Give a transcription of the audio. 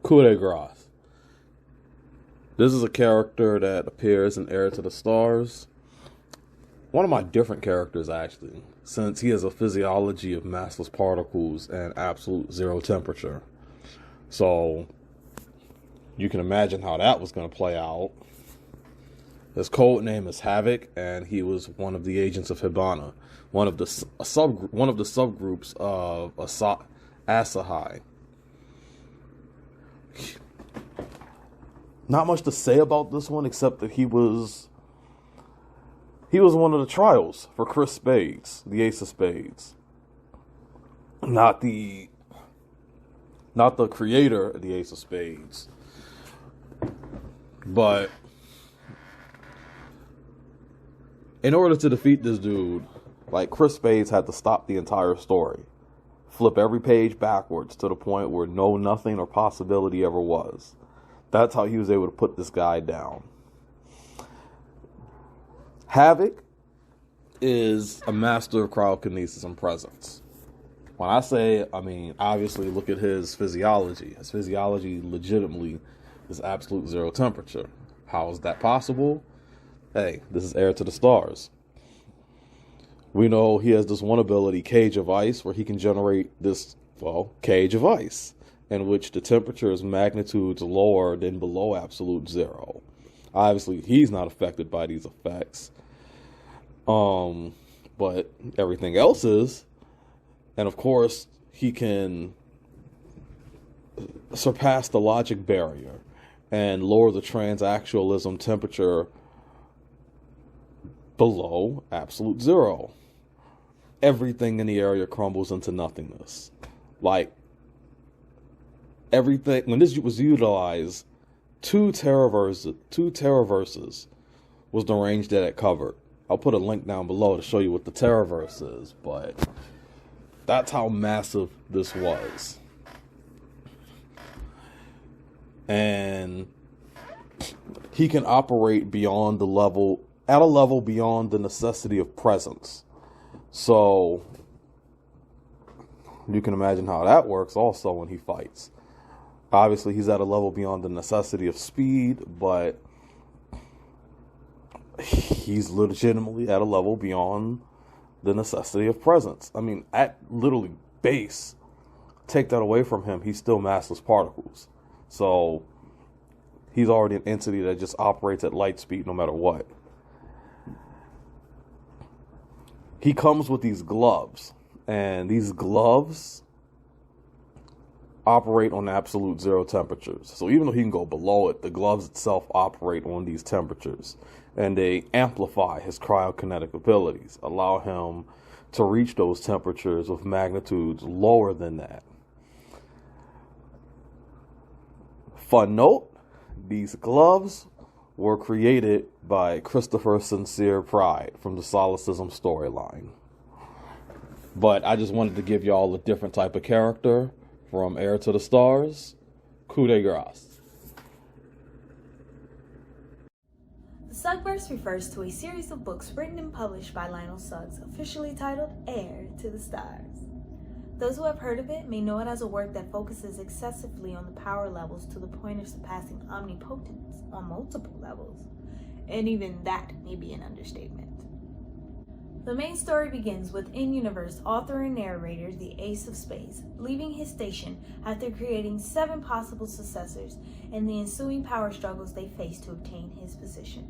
Coup grâce. This is a character that appears in Heir to the Stars. One of my different characters, actually, since he has a physiology of massless particles and absolute zero temperature. So, you can imagine how that was going to play out. His code name is Havoc, and he was one of the Agents of Hibana, one of the subgroups of Asahi. Not much to say about this one except that he was one of the trials for Chris Spades, the Ace of Spades. Not the creator of the Ace of Spades. But in order to defeat this dude, like, Chris Spades had to stop the entire story. Flip every page backwards to the point where no nothing or possibility ever was. That's how he was able to put this guy down. Havoc is a master of cryokinesis and presence. When I say, I mean, obviously look at his physiology. His physiology legitimately is absolute zero temperature. How is that possible? Hey, this is Heir to the Stars. We know he has this one ability, Cage of Ice, where he can generate this, cage of ice, in which the temperature is magnitudes lower than below absolute zero. Obviously, he's not affected by these effects. But everything else is. And of course, he can surpass the logic barrier and lower the transactualism temperature below absolute zero. Everything in the area crumbles into nothingness. Like, everything, when this was utilized, two Teraverses was the range that it covered. I'll put a link down below to show you what the Teraverse is, but that's how massive this was. And he can operate beyond the level, at a level beyond the necessity of presence. So you can imagine how that works also when he fights. Obviously, he's at a level beyond the necessity of speed, but he's legitimately at a level beyond the necessity of presence. I mean, at literally base, take that away from him, he's still massless particles. So he's already an entity that just operates at light speed no matter what. He comes with these gloves, and these gloves operate on absolute zero temperatures. So even though he can go below it, the gloves itself operate on these temperatures, and they amplify his cryokinetic abilities, allow him to reach those temperatures with magnitudes lower than that. Fun note, these gloves were created by Christopher Sincere Pride from the Solecism storyline. But I just wanted to give y'all a different type of character from Heir to the Stars, Coup grâce. The Suggsverse refers to a series of books written and published by Lionel Suggs, officially titled Heir to the Stars. Those who have heard of it may know it as a work that focuses excessively on the power levels to the point of surpassing omnipotence on multiple levels, and even that may be an understatement. The main story begins with in-universe author and narrator, the Ace of Spades, leaving his station after creating 7 possible successors and the ensuing power struggles they face to obtain his position.